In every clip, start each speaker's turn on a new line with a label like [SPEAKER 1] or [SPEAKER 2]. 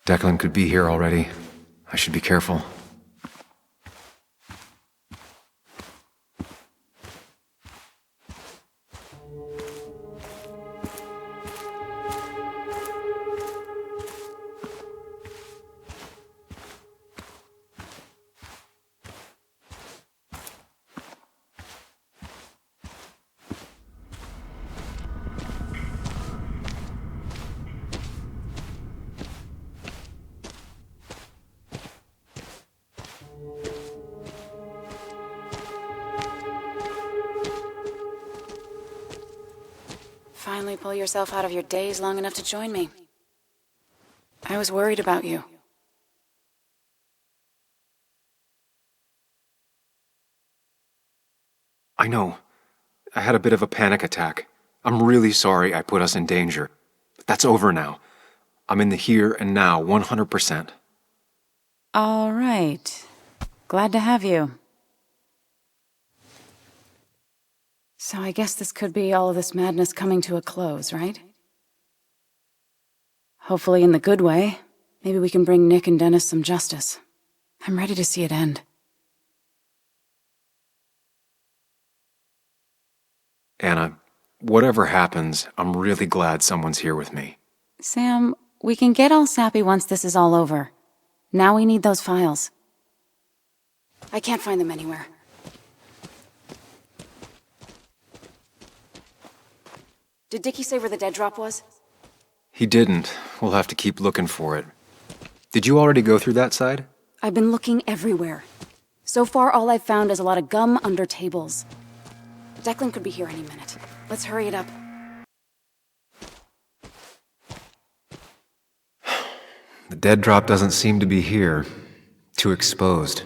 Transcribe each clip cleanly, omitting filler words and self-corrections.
[SPEAKER 1] Declan could be here already. I should be careful.
[SPEAKER 2] Finally pull yourself out of your daze long enough to join me. I was worried about you.
[SPEAKER 1] I know. I had a bit of a panic attack. I'm really sorry I put us in danger. But that's over now. I'm in the here and now, 100%.
[SPEAKER 2] All right. Glad to have you. So I guess this could be all of this madness coming to a close, right? Hopefully in the good way. Maybe we can bring Nick and Dennis some justice. I'm ready to see it end.
[SPEAKER 1] Anna, whatever happens, I'm really glad someone's here with me.
[SPEAKER 2] Sam, we can get all sappy once this is all over. Now we need those files. I can't find them anywhere. Did Dickie say where the dead drop was?
[SPEAKER 1] He didn't. We'll have to keep looking for it. Did you already go through that side?
[SPEAKER 2] I've been looking everywhere. So far, all I've found is a lot of gum under tables. Declan could be here any minute. Let's hurry it up.
[SPEAKER 1] The dead drop doesn't seem to be here. Too exposed.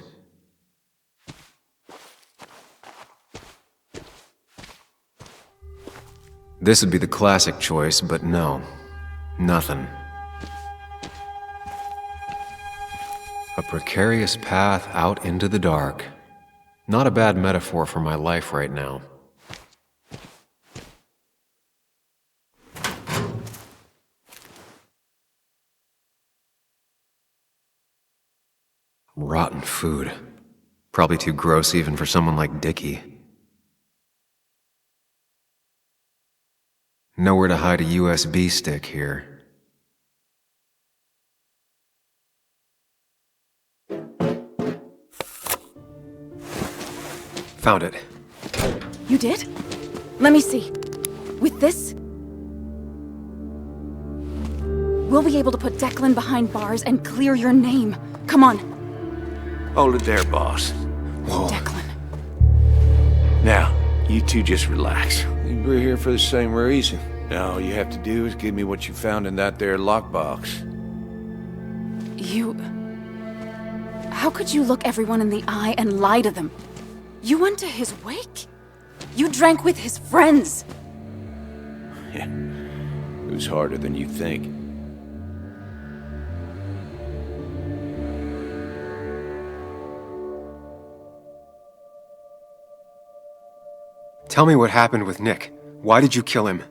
[SPEAKER 1] This would be the classic choice, but no. Nothing. A precarious path out into the dark. Not a bad metaphor for my life right now. Rotten food. Probably too gross even for someone like Dickie. Nowhere to hide a USB stick here. Found it.
[SPEAKER 2] You did? Let me see. With this, we'll be able to put Declan behind bars and clear your name. Come on.
[SPEAKER 3] Hold it there, boss.
[SPEAKER 1] Whoa.
[SPEAKER 2] Declan.
[SPEAKER 3] Now, you two just relax.
[SPEAKER 4] We're here for the same reason.
[SPEAKER 3] Now, all you have to do is give me what you found in that there lockbox.
[SPEAKER 2] You... How could you look everyone in the eye and lie to them? You went to his wake? You drank with his friends!
[SPEAKER 3] Yeah, it was harder than you think.
[SPEAKER 1] Tell me what happened with Nick. Why did you kill him?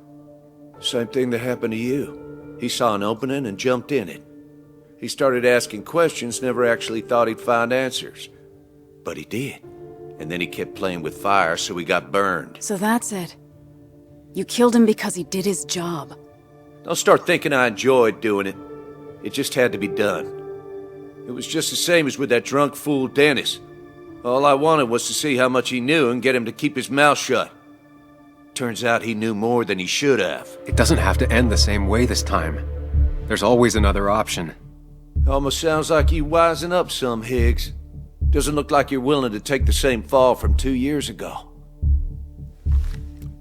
[SPEAKER 3] Same thing that happened to you. He saw an opening and jumped in it. He started asking questions, never actually thought he'd find answers. But he did. And then he kept playing with fire, so he got burned.
[SPEAKER 2] So that's it. You killed him because he did his job.
[SPEAKER 3] Don't start thinking I enjoyed doing it. It just had to be done. It was just the same as with that drunk fool Dennis. All I wanted was to see how much he knew and get him to keep his mouth shut. Turns out he knew more than he should have.
[SPEAKER 1] It doesn't have to end the same way this time. There's always another option.
[SPEAKER 3] Almost sounds like you wising up some, Higgs. Doesn't look like you're willing to take the same fall from 2 years ago.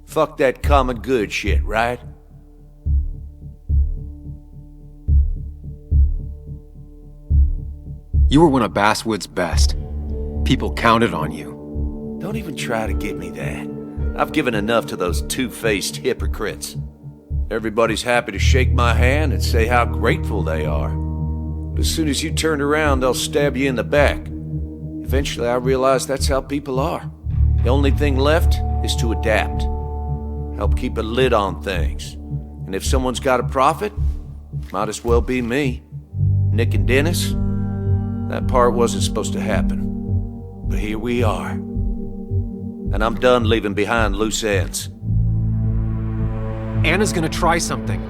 [SPEAKER 3] Fuck that common good shit, right?
[SPEAKER 1] You were one of Basswood's best. People counted on you.
[SPEAKER 3] Don't even try to give me that. I've given enough to those two-faced hypocrites. Everybody's happy to shake my hand and say how grateful they are. But as soon as you turn around, they'll stab you in the back. Eventually, I realized that's how people are. The only thing left is to adapt. Help keep a lid on things. And if someone's got a profit, might as well be me. Nick and Dennis? That part wasn't supposed to happen. But here we are. And I'm done leaving behind loose ends.
[SPEAKER 1] Anna's gonna try something.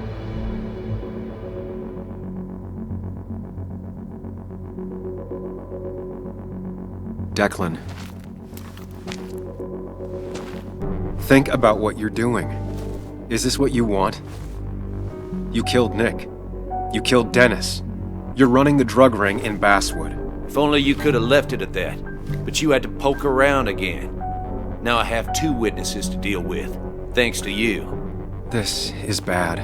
[SPEAKER 1] Declan. Think about what you're doing. Is this what you want? You killed Nick. You killed Dennis. You're running the drug ring in Basswood.
[SPEAKER 3] If only you could have left it at that. But you had to poke around again. Now I have 2 witnesses to deal with, thanks to you.
[SPEAKER 1] This is bad.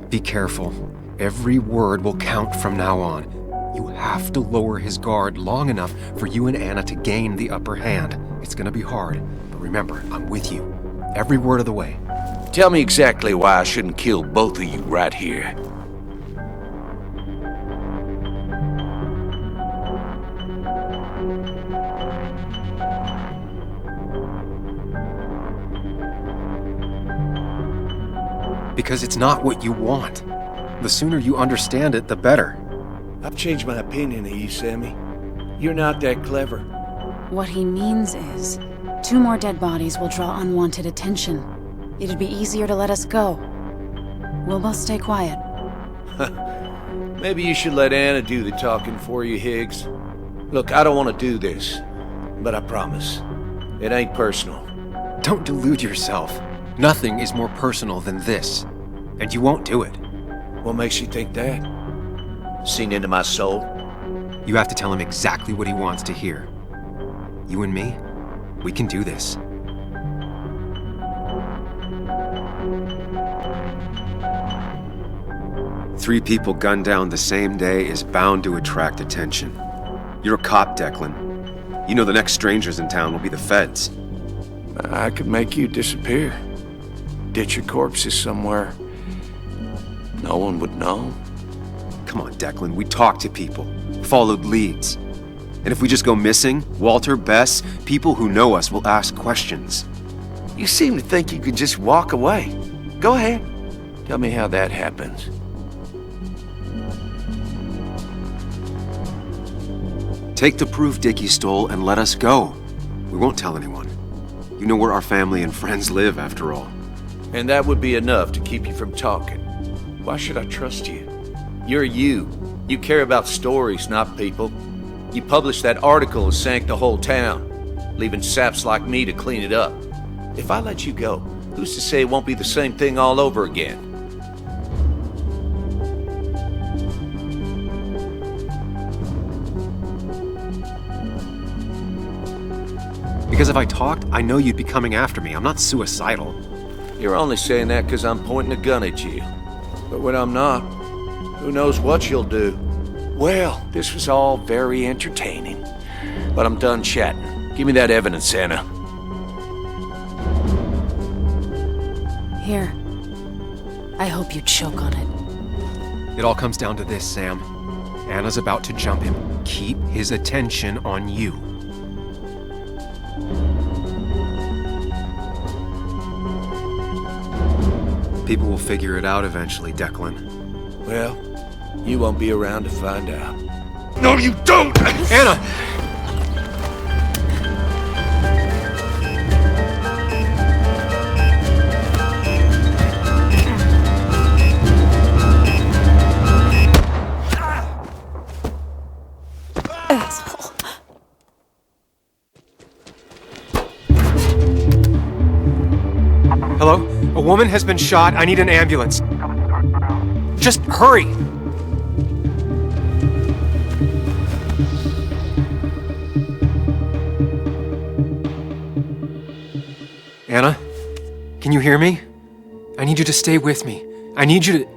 [SPEAKER 1] Be careful. Every word will count from now on. You have to lower his guard long enough for you and Anna to gain the upper hand. It's gonna be hard, but remember, I'm with you. Every word of the way.
[SPEAKER 3] Tell me exactly why I shouldn't kill both of you right here.
[SPEAKER 1] Because it's not what you want. The sooner you understand it, the better.
[SPEAKER 3] I've changed my opinion of you, Sammy. You're not that clever.
[SPEAKER 2] What he means is, 2 more dead bodies will draw unwanted attention. It'd be easier to let us go. We'll both stay quiet.
[SPEAKER 3] Maybe you should let Anna do the talking for you, Higgs. Look, I don't want to do this, but I promise. It ain't personal.
[SPEAKER 1] Don't delude yourself. Nothing is more personal than this. And you won't do it.
[SPEAKER 3] What makes you think that? Seen into my soul?
[SPEAKER 1] You have to tell him exactly what he wants to hear. You and me, we can do this. Three people gunned down the same day is bound to attract attention. You're a cop, Declan. You know the next strangers in town will be the feds.
[SPEAKER 4] I could make you disappear. Ditch your corpses somewhere. No one would know.
[SPEAKER 1] Come on, Declan, we talked to people, followed leads. And if we just go missing, Walter, Bess, people who know us will ask questions.
[SPEAKER 4] You seem to think you could just walk away. Go ahead. Tell me how that happens.
[SPEAKER 1] Take the proof Dickie stole and let us go. We won't tell anyone. You know where our family and friends live, after all.
[SPEAKER 3] And that would be enough to keep you from talking. Why should I trust you? You're you. You care about stories, not people. You published that article and sank the whole town, leaving saps like me to clean it up. If I let you go, who's to say it won't be the same thing all over again?
[SPEAKER 1] Because if I talked, I know you'd be coming after me. I'm not suicidal.
[SPEAKER 3] You're only saying that because I'm pointing a gun at you. But when I'm not, who knows what you'll do?
[SPEAKER 4] Well, this was all very entertaining. But I'm done chatting. Give me that evidence, Anna.
[SPEAKER 2] Here. I hope you choke on it.
[SPEAKER 1] It all comes down to this, Sam. Anna's about to jump him. Keep his attention on you. People will figure it out eventually, Declan.
[SPEAKER 3] Well, you won't be around to find out.
[SPEAKER 4] No, you don't!
[SPEAKER 1] Anna!
[SPEAKER 2] Asshole.
[SPEAKER 1] Hello? A woman has been shot. I need an ambulance. Just hurry! Anna? Can you hear me? I need you to stay with me. I need you to...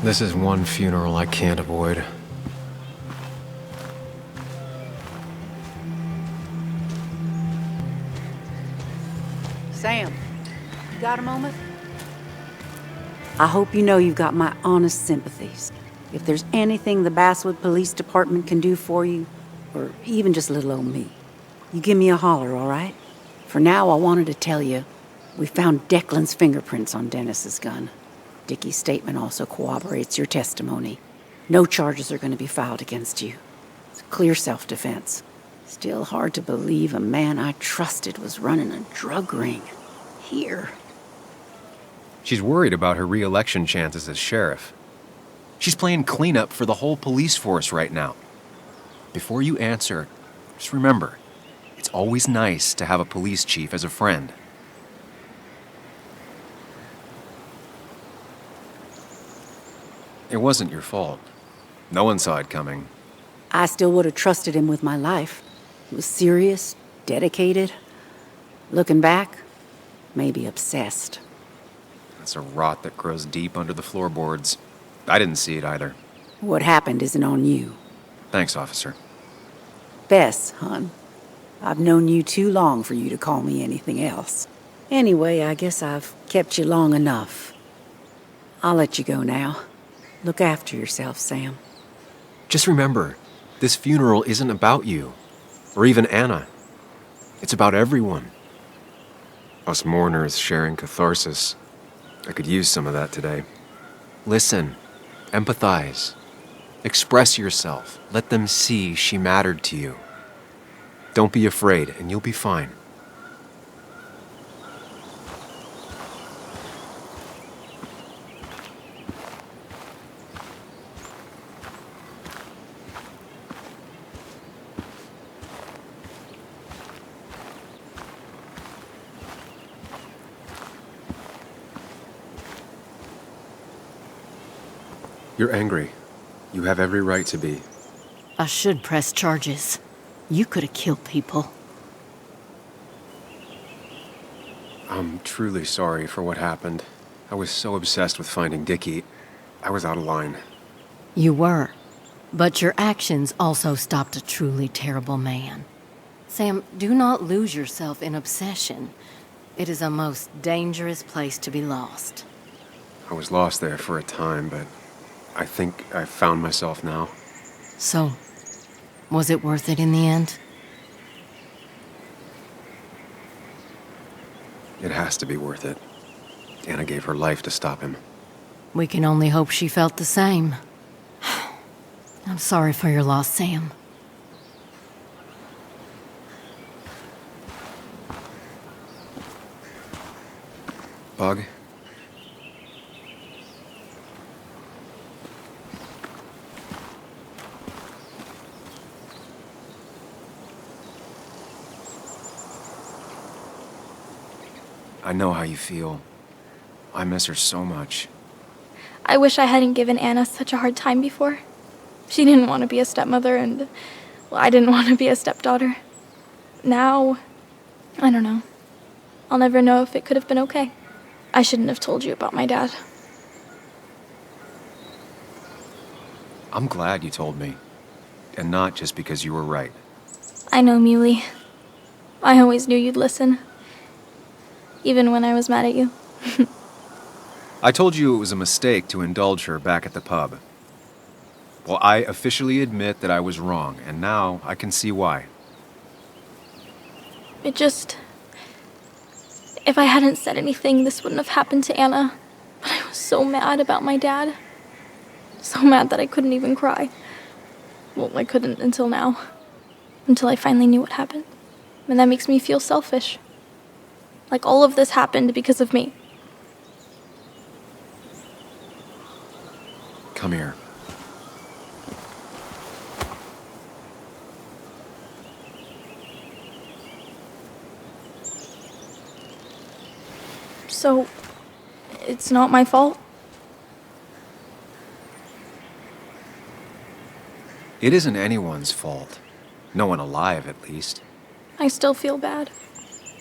[SPEAKER 1] This is one funeral I can't avoid.
[SPEAKER 5] Sam, you got a moment? I hope you know you've got my honest sympathies. If there's anything the Basswood Police Department can do for you, or even just little old me, you give me a holler, all right? For now, I wanted to tell you, we found Declan's fingerprints on Dennis's gun. Dickie's statement also corroborates your testimony. No charges are going to be filed against you. It's clear self-defense. Still hard to believe a man I trusted was running a drug ring. Here.
[SPEAKER 1] She's worried about her re-election chances as sheriff. She's playing cleanup for the whole police force right now. Before you answer, just remember, it's always nice to have a police chief as a friend. It wasn't your fault. No one saw it coming.
[SPEAKER 5] I still would have trusted him with my life. He was serious, dedicated. Looking back, maybe obsessed.
[SPEAKER 1] That's a rot that grows deep under the floorboards. I didn't see it either.
[SPEAKER 5] What happened isn't on you.
[SPEAKER 1] Thanks, officer.
[SPEAKER 5] Bess, hon. I've known you too long for you to call me anything else. Anyway, I guess I've kept you long enough. I'll let you go now. Look after yourself, Sam.
[SPEAKER 1] Just remember, this funeral isn't about you, or even Anna. It's about everyone. Us mourners sharing catharsis. I could use some of that today. Listen, empathize, express yourself. Let them see she mattered to you. Don't be afraid, and you'll be fine. You're angry. You have every right to be.
[SPEAKER 6] I should press charges. You could have killed people.
[SPEAKER 1] I'm truly sorry for what happened. I was so obsessed with finding Dickie. I was out of line.
[SPEAKER 6] You were. But your actions also stopped a truly terrible man. Sam, do not lose yourself in obsession. It is a most dangerous place to be lost.
[SPEAKER 1] I was lost there for a time, but I think I found myself now.
[SPEAKER 6] So, was it worth it in the end?
[SPEAKER 1] It has to be worth it. Anna gave her life to stop him.
[SPEAKER 6] We can only hope she felt the same. I'm sorry for your loss, Sam.
[SPEAKER 1] Bug? I know how you feel. I miss her so much.
[SPEAKER 7] I wish I hadn't given Anna such a hard time before. She didn't want to be a stepmother, and, well, I didn't want to be a stepdaughter. Now, I don't know. I'll never know if it could have been okay. I shouldn't have told you about my dad.
[SPEAKER 1] I'm glad you told me. And not just because you were right.
[SPEAKER 7] I know, Muley. I always knew you'd listen. Even when I was mad at you.
[SPEAKER 1] I told you it was a mistake to indulge her back at the pub. Well, I officially admit that I was wrong, and now I can see why.
[SPEAKER 7] It just... If I hadn't said anything, this wouldn't have happened to Anna. But I was so mad about my dad. So mad that I couldn't even cry. Well, I couldn't until now. Until I finally knew what happened. And that makes me feel selfish. Like all of this happened because of me.
[SPEAKER 1] Come here.
[SPEAKER 7] So, it's not my fault?
[SPEAKER 1] It isn't anyone's fault. No one alive, at least.
[SPEAKER 7] I still feel bad.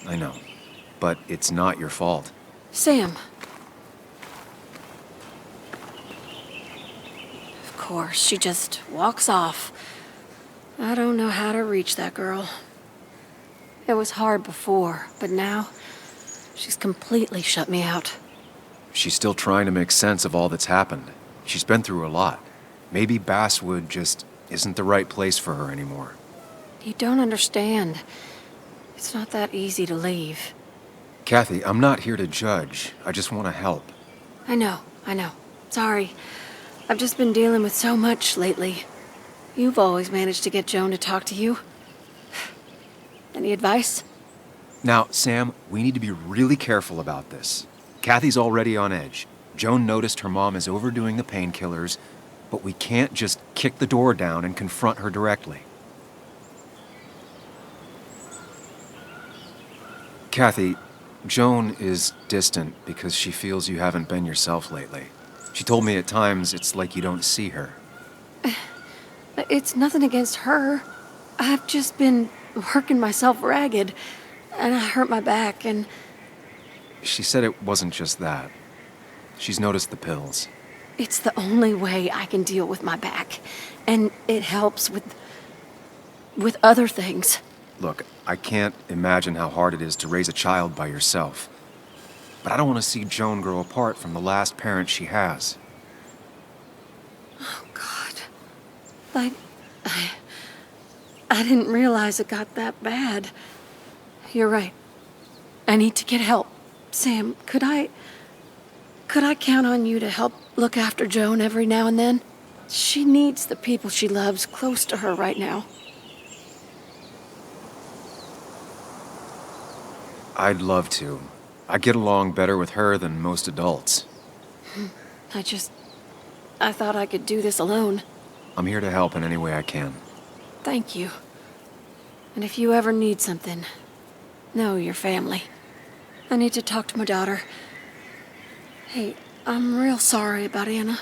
[SPEAKER 1] I know. But it's not your fault.
[SPEAKER 6] Sam. Of course, she just walks off. I don't know how to reach that girl. It was hard before, but now she's completely shut me out.
[SPEAKER 1] She's still trying to make sense of all that's happened. She's been through a lot. Maybe Basswood just isn't the right place for her anymore.
[SPEAKER 6] You don't understand. It's not that easy to leave.
[SPEAKER 1] Kathy, I'm not here to judge. I just want to help.
[SPEAKER 6] I know. Sorry. I've just been dealing with so much lately. You've always managed to get Joan to talk to you. Any advice?
[SPEAKER 1] Now, Sam, we need to be really careful about this. Kathy's already on edge. Joan noticed her mom is overdoing the painkillers, but we can't just kick the door down and confront her directly. Kathy, Joan is distant because she feels you haven't been yourself lately. She told me at times it's like you don't see her.
[SPEAKER 6] It's nothing against her. I've just been working myself ragged, and I hurt my back, and...
[SPEAKER 1] She said it wasn't just that. She's noticed the pills.
[SPEAKER 6] It's the only way I can deal with my back, and it helps with other things.
[SPEAKER 1] Look, I can't imagine how hard it is to raise a child by yourself. But I don't want to see Joan grow apart from the last parent she has.
[SPEAKER 6] Oh, God. I didn't realize it got that bad. You're right. I need to get help. Sam, could I count on you to help look after Joan every now and then? She needs the people she loves close to her right now.
[SPEAKER 1] I'd love to. I get along better with her than most adults.
[SPEAKER 6] I thought I could do this alone.
[SPEAKER 1] I'm here to help in any way I can.
[SPEAKER 6] Thank you. And if you ever need something, know your family. I need to talk to my daughter. Hey, I'm real sorry about Anna.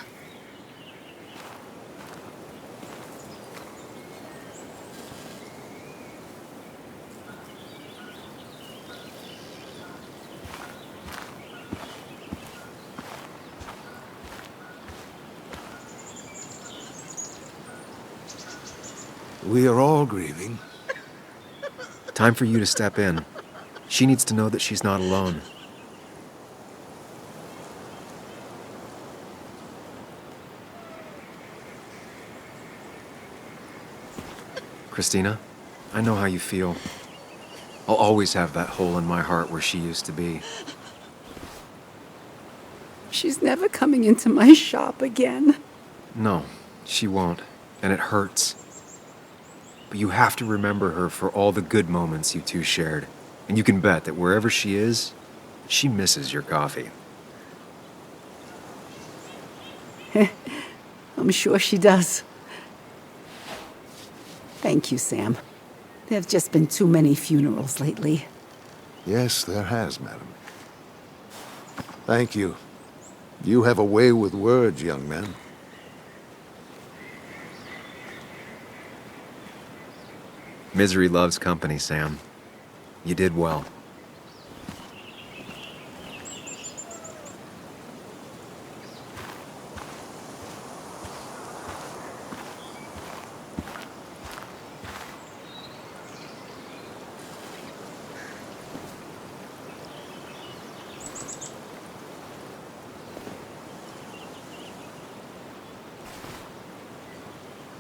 [SPEAKER 8] We are all grieving.
[SPEAKER 1] Time for you to step in. She needs to know that she's not alone. Christina, I know how you feel. I'll always have that hole in my heart where she used to be.
[SPEAKER 5] She's never coming into my shop again.
[SPEAKER 1] No, she won't, and it hurts. But you have to remember her for all the good moments you two shared. And you can bet that wherever she is, she misses your coffee.
[SPEAKER 5] I'm sure she does. Thank you, Sam. There have just been too many funerals lately.
[SPEAKER 8] Yes, there has, madam. Thank you. You have a way with words, young man.
[SPEAKER 1] Misery loves company, Sam. You did well.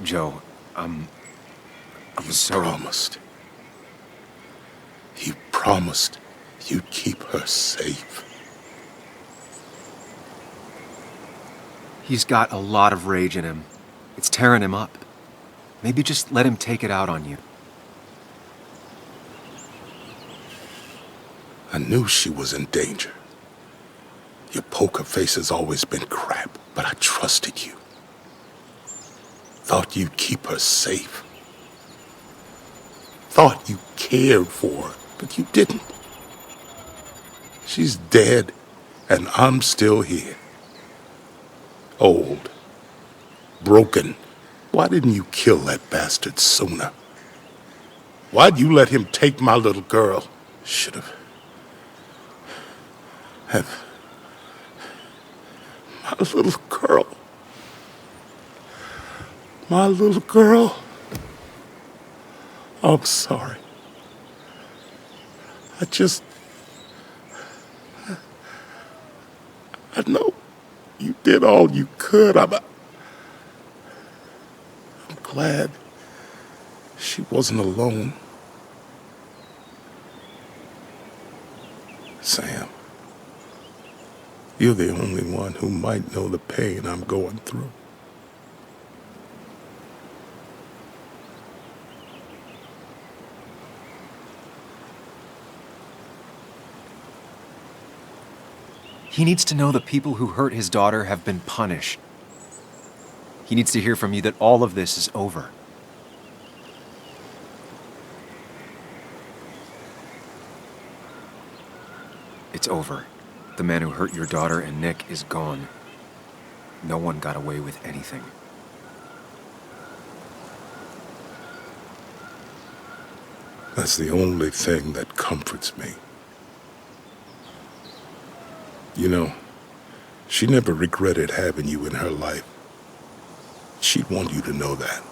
[SPEAKER 1] Joe, I'm so...
[SPEAKER 9] Promised. He promised you'd keep her safe.
[SPEAKER 1] He's got a lot of rage in him. It's tearing him up. Maybe just let him take it out on you.
[SPEAKER 9] I knew she was in danger. Your poker face has always been crap, but I trusted you. Thought you'd keep her safe. Thought you cared for her, but you didn't. She's dead, and I'm still here. Old. Broken. Why didn't you kill that bastard sooner? Why'd you let him take my little girl? Should have. My little girl. My little girl. I'm sorry. I know you did all you could. I'm glad she wasn't alone. Sam, you're the only one who might know the pain I'm going through.
[SPEAKER 1] He needs to know the people who hurt his daughter have been punished. He needs to hear from you that all of this is over. It's over. The man who hurt your daughter and Nick is gone. No one got away with anything.
[SPEAKER 9] That's the only thing that comforts me. You know, she never regretted having you in her life. She'd want you to know that.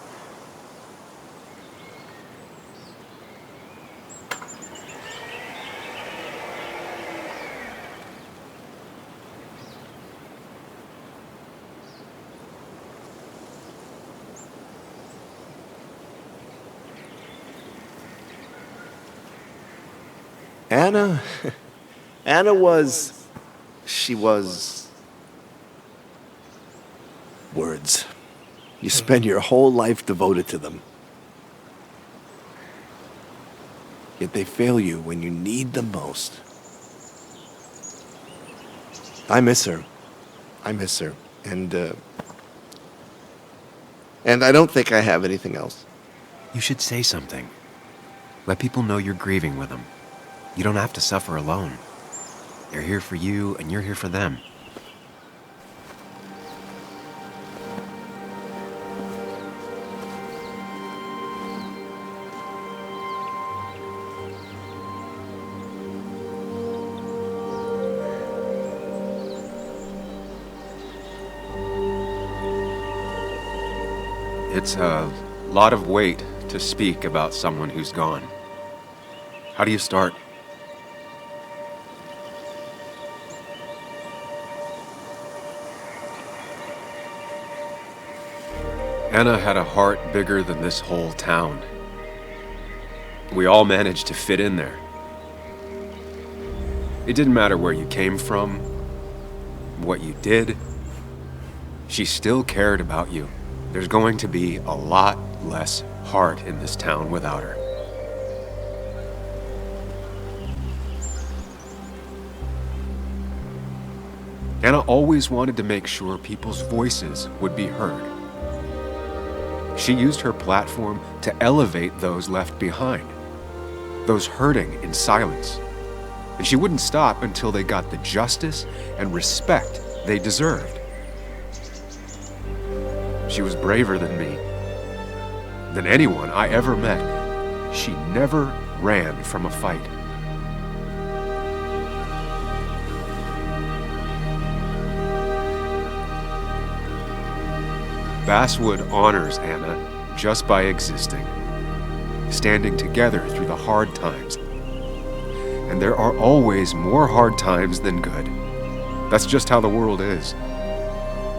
[SPEAKER 10] Anna was... She was... words. You spend your whole life devoted to them. Yet they fail you when you need them most. I miss her. And I don't think I have anything else.
[SPEAKER 1] You should say something. Let people know you're grieving with them. You don't have to suffer alone. They're here for you, and you're here for them. It's a lot of weight to speak about someone who's gone. How do you start? Anna had a heart bigger than this whole town. We all managed to fit in there. It didn't matter where you came from, what you did. She still cared about you. There's going to be a lot less heart in this town without her. Anna always wanted to make sure people's voices would be heard. She used her platform to elevate those left behind, those hurting in silence. And she wouldn't stop until they got the justice and respect they deserved. She was braver than me, than anyone I ever met. She never ran from a fight. Basswood honors Anna just by existing, standing together through the hard times. And there are always more hard times than good. That's just how the world is.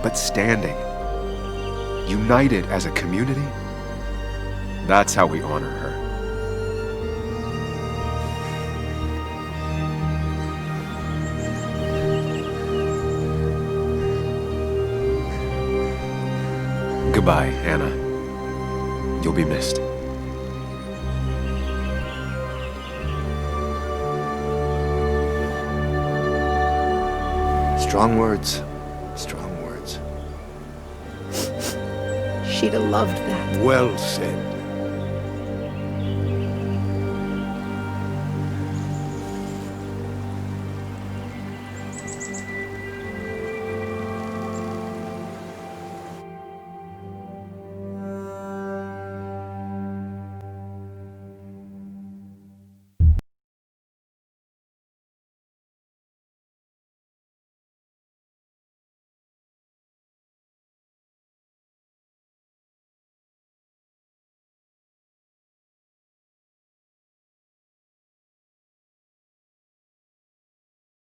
[SPEAKER 1] But standing, united as a community, that's how we honor her. Goodbye, Anna. You'll be missed.
[SPEAKER 10] Strong words. Strong words.
[SPEAKER 11] She'd have loved that.
[SPEAKER 9] Well said.